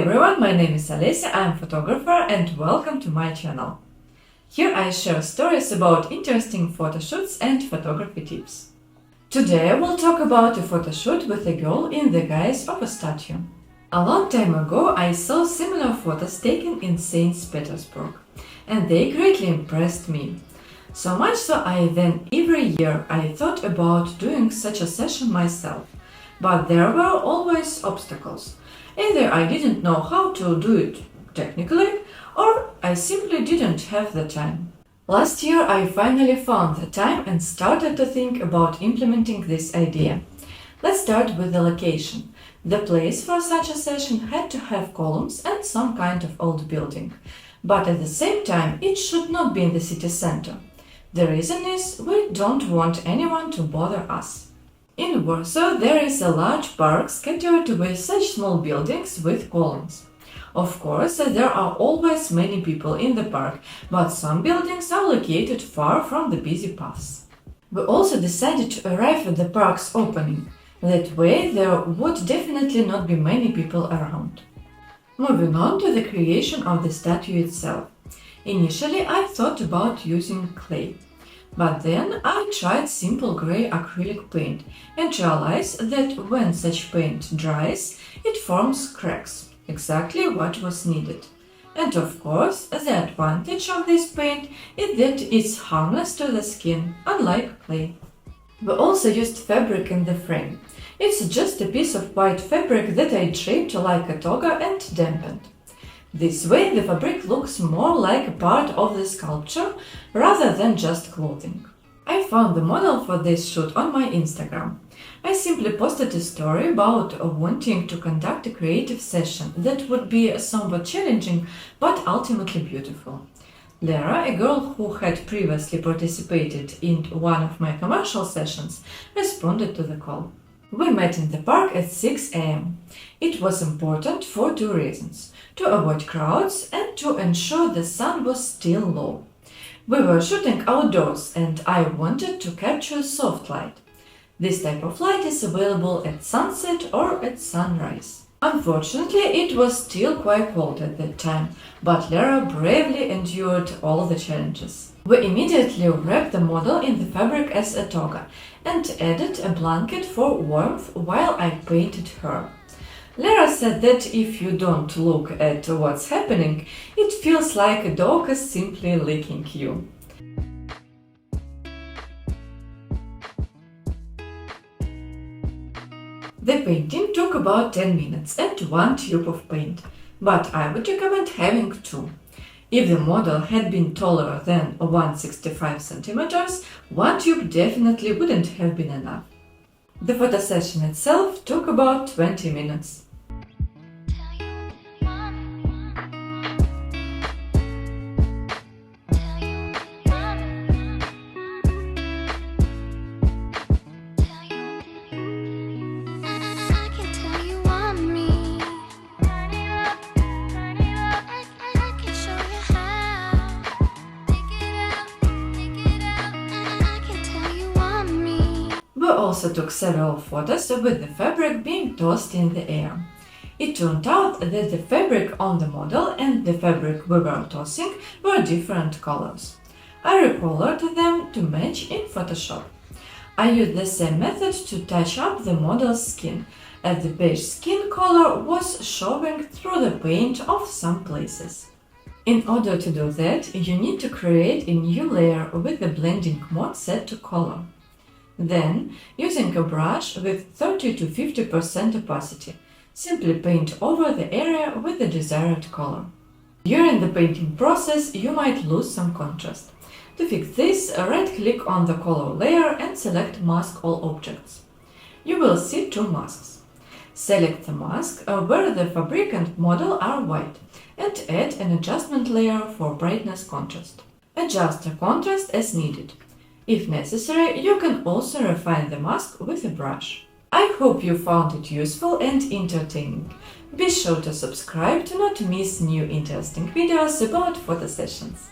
everyone, my name is Alessia, I'm a photographer and welcome to my channel. Here I share stories about interesting photoshoots and photography tips. Today I will talk about a photoshoot with a girl in the guise of a statue. A long time ago I saw similar photos taken in St. Petersburg and they greatly impressed me. So much so every year I thought about doing such a session myself, but there were always obstacles. Either I didn't know how to do it technically, or I simply didn't have the time. Last year I finally found the time and started to think about implementing this idea. Let's start with the location. The place for such a session had to have columns and some kind of old building, but at the same time it should not be in the city center. The reason is we don't want anyone to bother us. In Warsaw there is a large park scattered with such small buildings with columns. Of course, there are always many people in the park, but some buildings are located far from the busy paths. We also decided to arrive at the park's opening. That way there would definitely not be many people around. Moving on to the creation of the statue itself. Initially I thought about using clay. But then I tried simple grey acrylic paint and realized that when such paint dries, it forms cracks, exactly what was needed. And of course, the advantage of this paint is that it's harmless to the skin, unlike clay. We also used fabric in the frame. It's just a piece of white fabric that I draped like a toga and dampened. This way the fabric looks more like a part of the sculpture rather than just clothing. I found the model for this shoot on my Instagram. I simply posted a story about wanting to conduct a creative session that would be somewhat challenging but ultimately beautiful. Lara, a girl who had previously participated in one of my commercial sessions, responded to the call. We met in the park at 6 a.m. It was important for two reasons: to avoid crowds and to ensure the sun was still low. We were shooting outdoors and I wanted to capture soft light. This type of light is available at sunset or at sunrise. Unfortunately, it was still quite cold at that time, but Lara bravely endured all the challenges. We immediately wrapped the model in the fabric as a toga and added a blanket for warmth while I painted her. Lara said that if you don't look at what's happening, it feels like a dog is simply licking you. The painting took about 10 minutes and one tube of paint, but I would recommend having two. If the model had been taller than 165 cm, one tube definitely wouldn't have been enough. The photo session itself took about 20 minutes. We also took several photos with the fabric being tossed in the air. It turned out that the fabric on the model and the fabric we were tossing were different colors. I recolored them to match in Photoshop. I used the same method to touch up the model's skin, as the beige skin color was showing through the paint of some places. In order to do that, you need to create a new layer with the blending mode set to color. Then, using a brush with 30 to 50% opacity, simply paint over the area with the desired color. During the painting process, you might lose some contrast. To fix this, right-click on the color layer and select Mask All Objects. You will see two masks. Select the mask where the fabric and model are white and add an adjustment layer for brightness contrast. Adjust the contrast as needed. If necessary, you can also refine the mask with a brush. I hope you found it useful and entertaining. Be sure to subscribe to not miss new interesting videos about photo sessions.